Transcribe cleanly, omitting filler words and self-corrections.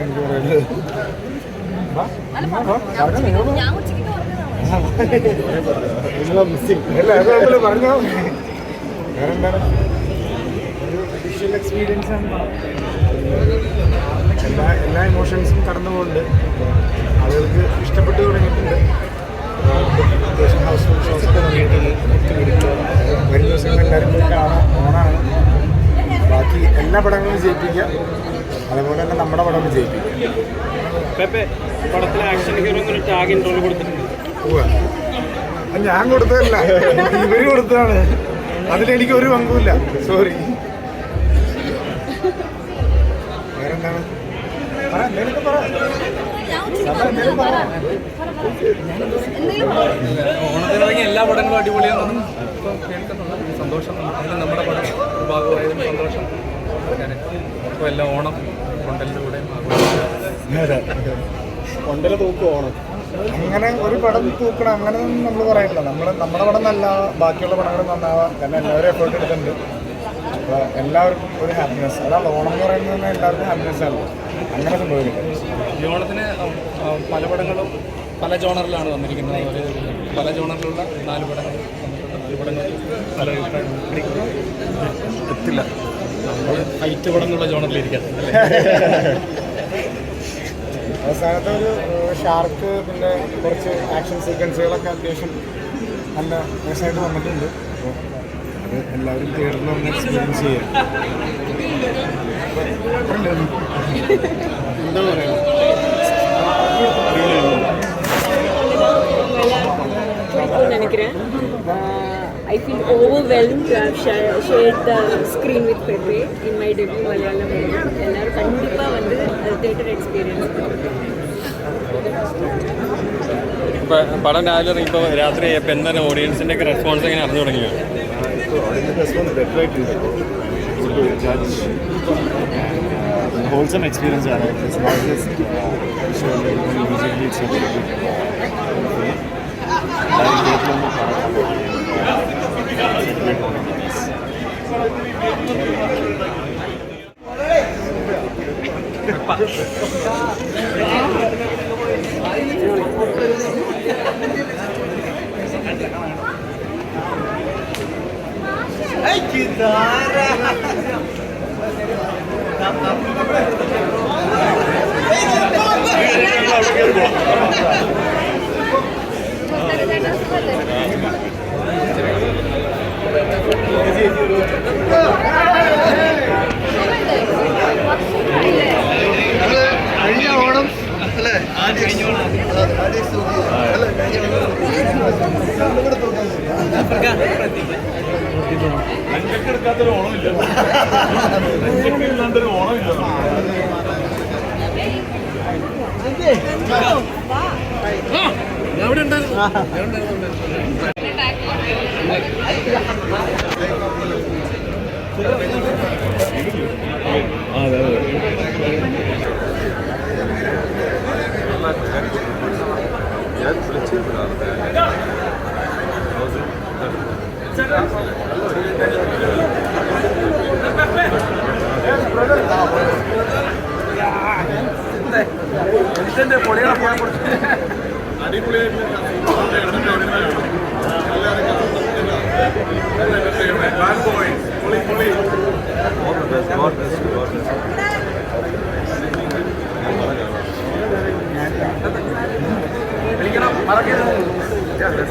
എനിക്ക് പറയുന്നത്. പറഞ്ഞോ. വേറെന്താണ് ഒരു വിഷ്വൽ എക്സ്പീരിയൻസ് ആണ്. എല്ലാ ഇമോഷൻസും കടന്നു പോകുന്നുണ്ട്. ആളുകൾക്ക് ഇഷ്ടപ്പെട്ടു തുടങ്ങിയിട്ടുണ്ട്. അത്യാവശ്യം ഹൗസ്ഫുൾ ഷോസൊക്കെ തുടങ്ങിയിട്ടുണ്ട്. വരും ദിവസങ്ങളിൽ എല്ലാവരും പോയി കാണാൻ ഓണാണ്. ബാക്കി എല്ലാ പടങ്ങളും വിജയിപ്പിക്കുക, അതുപോലെ തന്നെ നമ്മുടെ പടം വിജയിപ്പിക്കുക. പടത്തിലെ ആക്ഷൻ ഹീറോ ടാഗ് ഇൻട്രോയിൽ കൊടുത്തിട്ടുണ്ട്. ഞാൻ കൊടുത്തതല്ല, ഇവര് കൊടുത്തതാണ്. അതിലെനിക്ക് ഒരു പങ്കുമില്ല. സോറി. വേറെന്താണ്? ഓണത്തിനിറങ്ങിയ എല്ലാ പടങ്ങളും അടിപൊളിയാണെന്നും കേൾക്കുന്നുണ്ട്. സന്തോഷം. നമ്മുടെ പടം ഭാഗമായതിന് സന്തോഷം. അപ്പോൾ എല്ലാ ഓണം കൊണ്ടലിൻ്റെ കൂടെ കൊണ്ടല തൂക്കും ഓണം. അങ്ങനെ ഒരു പടം തൂക്കണം അങ്ങനെയൊന്നും നമ്മൾ പറയില്ല. നമ്മുടെ പടം നല്ല, ബാക്കിയുള്ള പടങ്ങൾ നന്നാവാം. കാരണം എല്ലാവരും എഫേർട്ട് എടുത്തിട്ടുണ്ട്. അപ്പോൾ എല്ലാവർക്കും ഒരു ഹാപ്പിനെസ്. അതാണ് ഓണം എന്ന് പറയുന്നത്. എല്ലാവർക്കും ഹാപ്പിനെസ് ആണ്. അങ്ങനെ സംഭവിക്കുന്നത്. ഈ ഓണത്തിന് പല പടങ്ങളും പല ജോണറിലാണ് വന്നിരിക്കുന്നത്. പല ജോണറിലുള്ള 4 പടങ്ങൾ. 4 പടങ്ങൾ പല എത്തില്ല. നമ്മൾ ഫൈറ്റ് പടം എന്നുള്ള ജോണറിലിരിക്കാം. അവസാനത്തെ ഒരു ഷാർക്ക്, പിന്നെ കുറച്ച് ആക്ഷൻ സീക്വൻസുകളൊക്കെ അത്യാവശ്യം നല്ല രസമായിട്ട് വന്നിട്ടുണ്ട്. അപ്പോൾ അത് എല്ലാവരും തിയേറ്ററിൽ ഒന്ന് എക്സ്പീരിയൻസ് ചെയ്യാം. എന്താ പറയുക, I feel overwhelmed to have shared the screen with Pepe in my debut Malayalam movie. எல்லாரும் கண்டிப்பா வந்து தியேட்டர் எக்ஸ்பீரியன்ஸ் ഇപ്പോൾ പടം രാവിലെ ഇറങ്ങിയപ്പോൾ രാത്രി ആയപ്പോൾ എന്താണ് ഓഡിയൻസിൻ്റെ ഒക്കെ റെസ്പോൺസ് എങ്ങനെ അറിഞ്ഞു തുടങ്ങിയോ? wholesome experience. It's not just it's Onam അല്ലേ? അഞ്ചക്കെടുക്കാത്തൊരു ഓണമില്ല. അഞ്ചക്കില്ലാണ്ടൊരു ഓണമില്ല. എവിടെ ഉണ്ടായിരുന്നു? അതെ അതെ. ഞാൻ വിളിച്ചിരുന്നു. അടിപൊളിയായിട്ട്